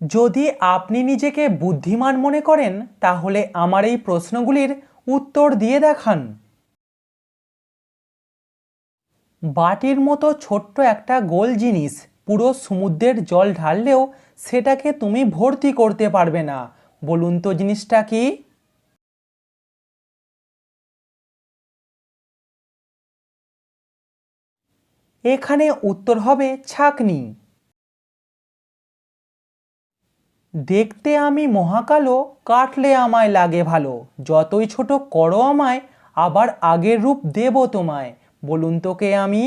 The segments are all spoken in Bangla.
যদি আপনি নিজেকে বুদ্ধিমান মনে করেন তাহলে আমার এই প্রশ্নগুলির উত্তর দিয়ে দেখান। বাটির মতো ছোট্ট একটা গোল জিনিস পুরো সমুদ্রের জল ঢাললেও সেটাকে তুমি ভর্তি করতে পারবে না। বলুন তো জিনিসটা কি? এখানে উত্তর হবে ছাঁকনি। দেখতে আমি মহাকালো, কাটলে আমায় লাগে ভালো, যতই ছোট করো আমায়, আবার আগের রূপ দেব তোমায়। বলুন তো কে আমি?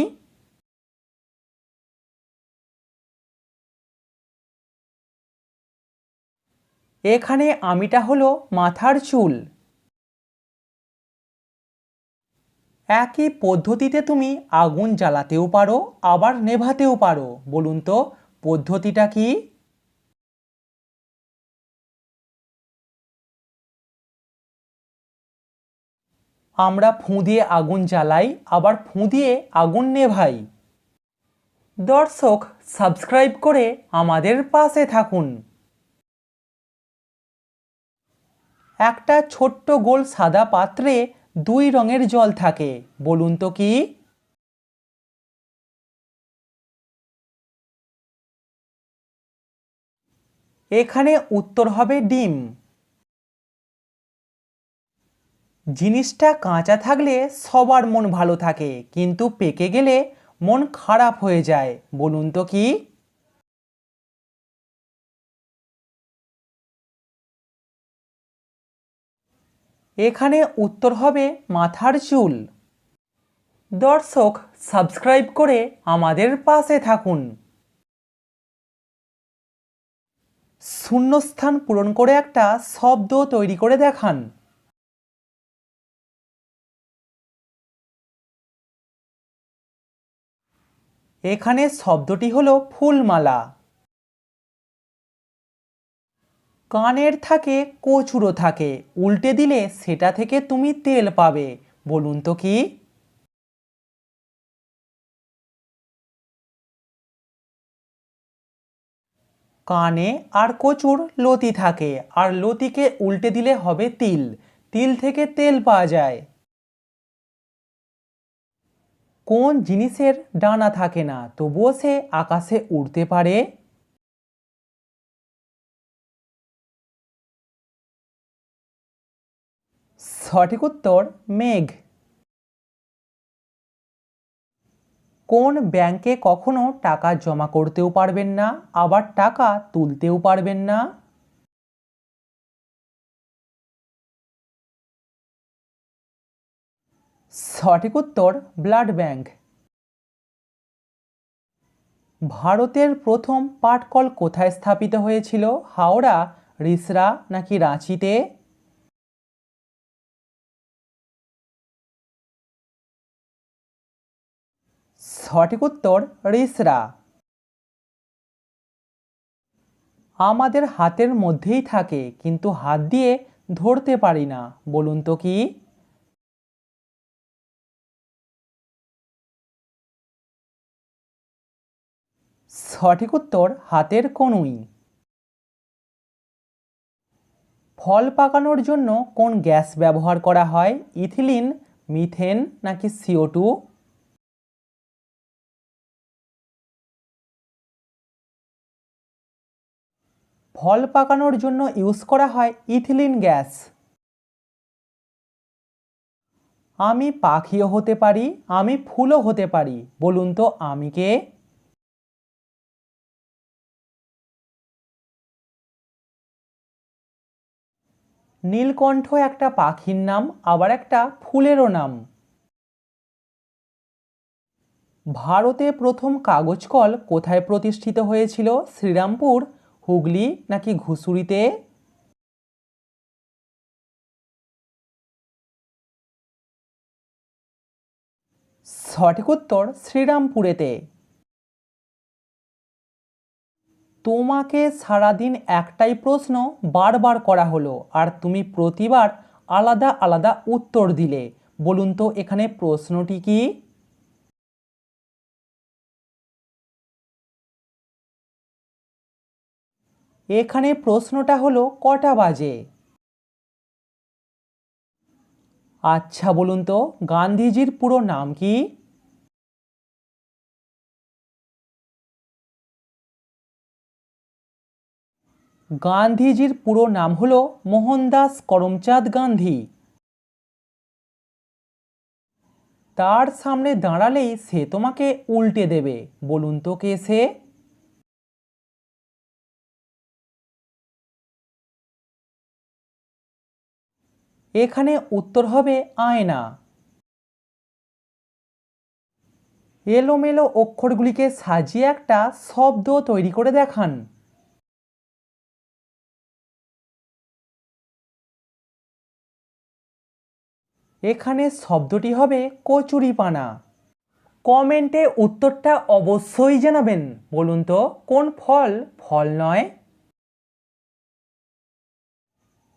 এখানে আমিটা হলো মাথার চুল। একই পদ্ধতিতে তুমি আগুন জ্বালাতেও পারো, আবার নেভাতেও পারো। বলুন তো পদ্ধতিটা কি? আমরা ফুঁ দিয়ে আগুন জ্বালাই, আবার ফুঁ দিয়ে আগুন নেভাই। দর্শক, সাবস্ক্রাইব করে আমাদের পাশে থাকুন। একটা ছোট্ট গোল সাদা পাত্রে দুই রঙের জল থাকে। বলুন তো কি? এখানে উত্তর হবে ডিম। জিনিসটা কাঁচা থাকলে সবার মন ভালো থাকে, কিন্তু পেকে গেলে মন খারাপ হয়ে যায়। বলুন তো কি? এখানে উত্তর হবে মাথার চুল। দর্শক, সাবস্ক্রাইব করে আমাদের পাশে থাকুন। শূন্যস্থান পূরণ করে একটা শব্দ তৈরি করে দেখান। এখানে শব্দটি হলো ফুলমালা। কানের থাকে, কচুরো থাকে, উল্টে দিলে সেটা থেকে তুমি তেল পাবে। বলুন তো কি? কানে আর কচুর লতি থাকে, আর লতিকে উল্টে দিলে হবে তিল, তিল থেকে তেল পাওয়া যায়। কোন জিনিসের ডানা থাকে না তবুও সে আকাশে উড়তে পারে? সঠিক উত্তর মেঘ। কোন ব্যাংকে কখনো টাকা জমা করতেও পারবেন না, আবার টাকা তুলতেও পারবেন না? সঠিক উত্তর ব্লাড ব্যাংক। ভারতের প্রথম পাটকল কোথায় স্থাপিত হয়েছিল? হাওড়া, রিসরা নাকি রাঁচিতে? সঠিক উত্তর রিসরা। আমাদের হাতের মধ্যেই থাকে, কিন্তু হাত দিয়ে ধরতে পারি না। বলুন তো কি? সঠিক উত্তর হাতের কনুই। ফল পাকানোর জন্য কোন গ্যাস ব্যবহার করা হয়? ইথিলিন, মিথেন নাকি CO2? ফল পাকানোর জন্য ইউজ করা হয় ইথিলিন গ্যাস। আমি পাখিও হতে পারি, আমি ফুলও হতে পারি। বলুন তো আমি কে? নীলকণ্ঠ একটা পাখির নাম, আবার একটা ফুলেরও নাম। ভারতে প্রথম কাগজ কল কোথায় প্রতিষ্ঠিত হয়েছিল? শ্রীরামপুর, হুগলি নাকি ঘুষুরিতে? সঠিক উত্তর শ্রীরামপুরেতে। তোমাকে সারাদিন একটাই প্রশ্ন বারবার করা হলো, আর তুমি প্রতিবার আলাদা আলাদা উত্তর দিলে। বলুন তো এখানে প্রশ্নটি কি? এখানে প্রশ্নটা হলো কটা বাজে। আচ্ছা বলুন তো গান্ধীজির পুরো নাম কি? গান্ধীজির পুরো নাম হলো মোহনদাস করমচাঁদ গান্ধী। তার সামনে দাঁড়ালেই সে তোমাকে উল্টে দেবে, বলুন তো কে সে? এখানে উত্তর হবে আয়না। এলোমেলো অক্ষরগুলিকে সাজিয়ে একটা শব্দ তৈরি করে দেখান। এখানে শব্দটি হবে কচুরিপানা। কমেন্টে উত্তরটা অবশ্যই জানাবেন। বলুন তো কোন ফল ফল নয়?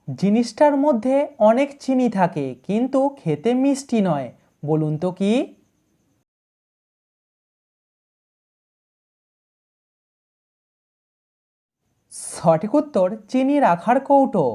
জিনিসটার মধ্যে অনেক চিনি থাকে কিন্তু খেতে মিষ্টি নয়, বলুন তো কি? সঠিক উত্তর চিনি রাখার কৌটো।